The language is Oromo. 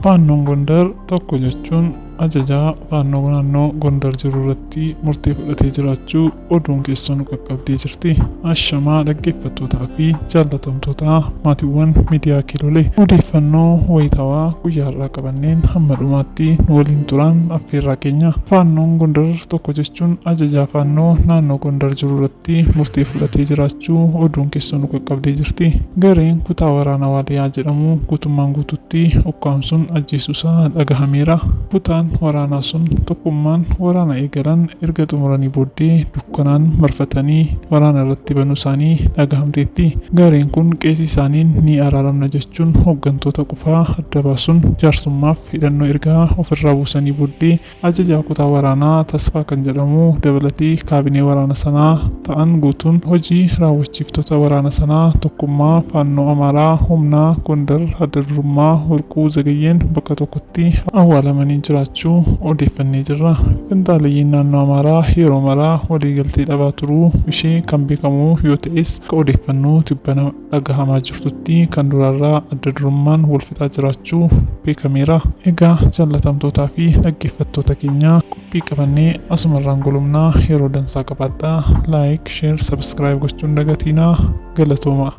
Faannoon Gondar tokko jechuun ajajaa faannoo naannoo Gondar jiru irratti murtee fudhatee jiraachuu oduun keessoo nu qaqqabdee jirti. Ashamaa dhaggeeffattootaa fi jaallatamtoota maatiiwwan miidiyaa Kiilolee odeeffannoo wayitaawaa guyyaa har'aa qabanneen hamma dhumaatti nu waliin turan affeerraa keenya. Faannoon Gondar tokko jechuun ajajaa faannoo naannoo Gondar jiru irratti murtee fudhatee jiraachuu oduun keessoo nu qaqqabdee jirti. Gareen kutaa waraanaa Waaliyaa jedhamu guutummaan guututti ukkaamsuun ajjeesuusaa dhagahameera. Kutaan waraanaa sun tokkummaan waraana eegalan erga xumuranii booddee dukkanaan marfatanii waraana irratti banuu isaanii dhagahamteetti. Gareen kun qeesii isaaniin ni araaramna jechuun hooggantoota qofaa adda baasuun jaarsummaaf hidhannoo ergaa ofirraa buusanii booddee ajajaa kutaa waraanaa Tasfaa kan jedhamu dabalatee kaabinee waraana sanaa ta'an guutuun hojii raawwachiiftota waraana sanaa tokkummaa faannoo Amaaraa humnaa Gondar adda durummaa Warquu Zagayyeen bakka tokkotti awwaalamanii jiraachuu odeeffannee jirra. Qinxaaleeyyiin naannoo Amaaraa yeroo maraa waliigaltee dhabaa turuu ishee kan beekamu yoo ta'es akka odeeffannoo tibbana dhagahamaa jirtutti kan duraarraa adda durummaan wal fixaa jiraachuu beekameera. Egaa jaallatamtootaa fi dhaggeeffattoota keenya qophii qabannee asumarraan golumnaa yeroo dansaa qabaadhaa. Laayik, sheer, sabskiraayib gochuun dagatiinaa. Galatooma.